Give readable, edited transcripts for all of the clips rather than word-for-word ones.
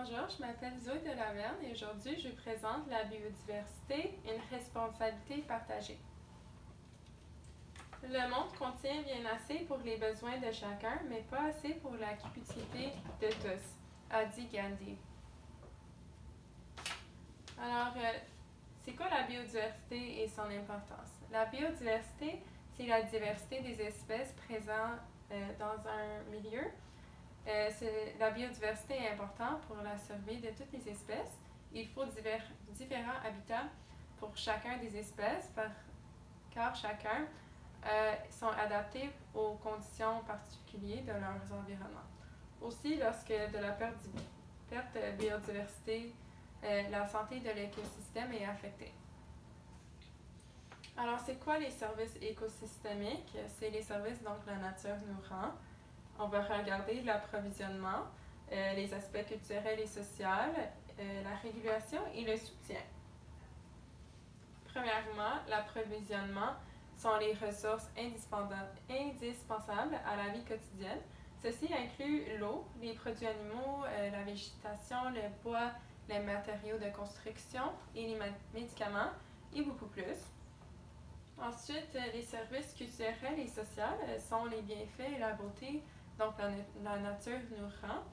Bonjour, je m'appelle Zoé Delaverne et aujourd'hui je vous présente la biodiversité, une responsabilité partagée. Le monde contient bien assez pour les besoins de chacun, mais pas assez pour la quiétude de tous, a dit Gandhi. Alors, c'est quoi la biodiversité et son importance? La biodiversité, c'est la diversité des espèces présentes dans un milieu. La biodiversité est importante pour la survie de toutes les espèces. Il faut différents habitats pour chacun des espèces car chacun sont adaptés aux conditions particulières de leurs environnements. Aussi, lorsque de la perte de biodiversité, la santé de l'écosystème est affectée. Alors, c'est quoi les services écosystémiques? C'est les services dont la nature nous rend. On va regarder l'approvisionnement, les aspects culturels et sociaux, la régulation et le soutien. Premièrement, l'approvisionnement sont les ressources indispensables à la vie quotidienne. Ceci inclut l'eau, les produits animaux, la végétation, le bois, les matériaux de construction et les médicaments et beaucoup plus. Ensuite, les services culturels et sociaux sont les bienfaits et la beauté donc la nature nous rend.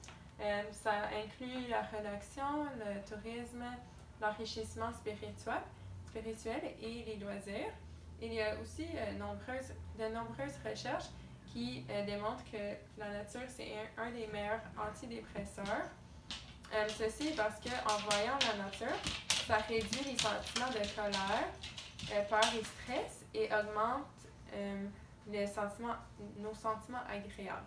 Ça inclut la relaxation, le tourisme, l'enrichissement spirituel et les loisirs. Il y a aussi de nombreuses recherches qui démontrent que la nature, c'est un des meilleurs antidépresseurs. Ceci parce qu'en voyant la nature, ça réduit les sentiments de colère, peur et stress et augmente nos sentiments agréables.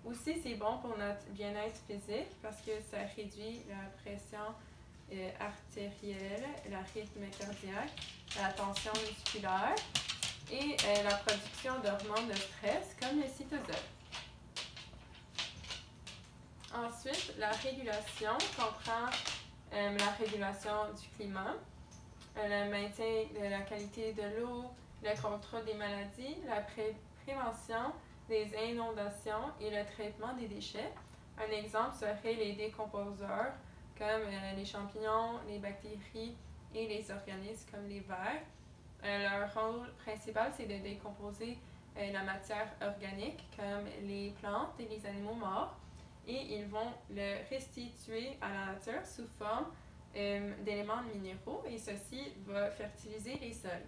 Aussi, c'est bon pour notre bien-être physique parce que ça réduit la pression artérielle, le rythme cardiaque, la tension musculaire et la production d'hormones de stress comme le cytosol. Ensuite, la régulation comprend la régulation du climat, le maintien de la qualité de l'eau, le contrôle des maladies, la prévention des inondations et le traitement des déchets. Un exemple serait les décomposeurs comme les champignons, les bactéries et les organismes comme les vers. Leur rôle principal, c'est de décomposer la matière organique comme les plantes et les animaux morts et ils vont le restituer à la nature sous forme d'éléments minéraux et ceci va fertiliser les sols.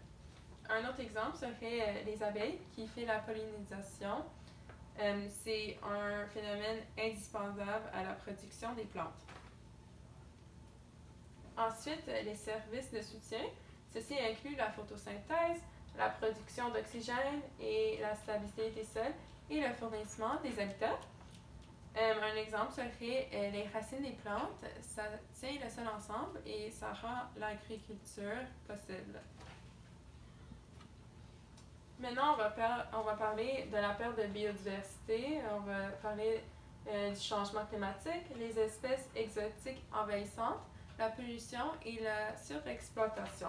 Un autre exemple serait les abeilles qui font la pollinisation. C'est un phénomène indispensable à la production des plantes. Ensuite, les services de soutien. Ceci inclut la photosynthèse, la production d'oxygène et la stabilité des sols et le fournissement des habitats. Un exemple serait les racines des plantes. Ça tient le sol ensemble et ça rend l'agriculture possible. Maintenant, on va parler de la perte de biodiversité. On va parler du changement climatique, les espèces exotiques envahissantes, la pollution et la surexploitation.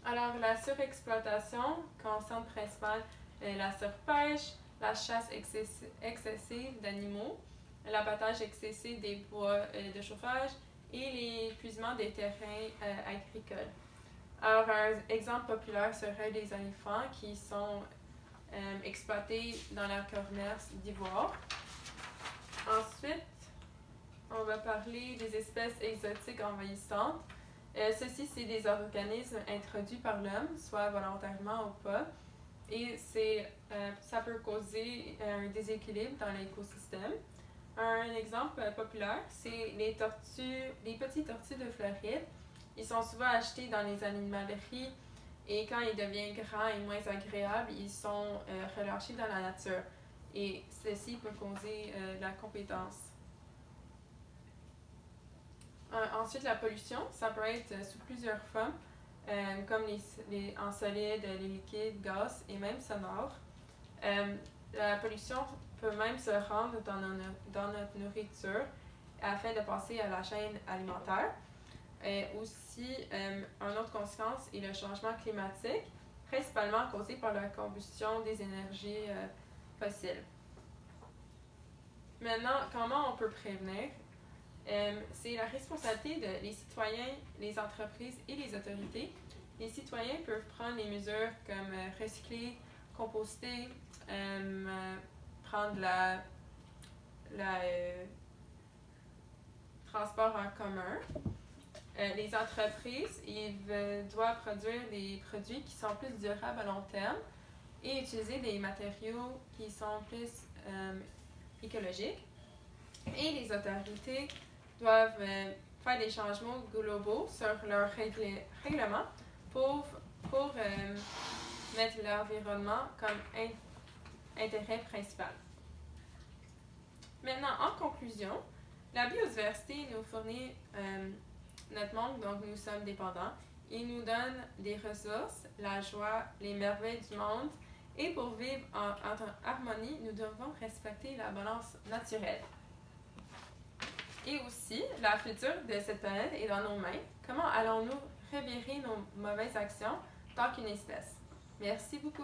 Alors, la surexploitation concerne principalement la surpêche, la chasse excessive d'animaux, l'abattage excessif des bois de chauffage et l'épuisement des terrains agricoles. Alors, un exemple populaire serait les éléphants qui sont exploités dans leur commerce d'ivoire. Ensuite, on va parler des espèces exotiques envahissantes. Ceci, c'est des organismes introduits par l'homme, soit volontairement ou pas, et ça peut causer un déséquilibre dans l'écosystème. Un exemple populaire, c'est les petites tortues de Floride. Ils sont souvent achetés dans les animaleries et quand ils deviennent grands et moins agréables, ils sont relâchés dans la nature. Et ceci peut causer la compétence. Ensuite, la pollution, ça peut être sous plusieurs formes, comme en solide, les liquides, gaz et même sonores. La pollution peut même se rendre dans notre nourriture afin de passer à la chaîne alimentaire. Aussi, une autre conséquence est le changement climatique, principalement causé par la combustion des énergies fossiles. Maintenant, comment on peut prévenir? C'est la responsabilité des citoyens, les entreprises et les autorités. Les citoyens peuvent prendre les mesures comme recycler, composter, prendre transport en commun. Les entreprises doivent produire des produits qui sont plus durables à long terme et utiliser des matériaux qui sont plus écologiques. Et les autorités doivent faire des changements globaux sur leurs règlements pour mettre l'environnement comme intérêt principal. Maintenant, en conclusion, la biodiversité nous fournit notre monde, donc nous sommes dépendants. Il nous donne des ressources, la joie, les merveilles du monde. Et pour vivre en harmonie, nous devons respecter la balance naturelle. Et aussi, la future de cette planète est dans nos mains. Comment allons-nous revirer nos mauvaises actions tant qu'une espèce? Merci beaucoup.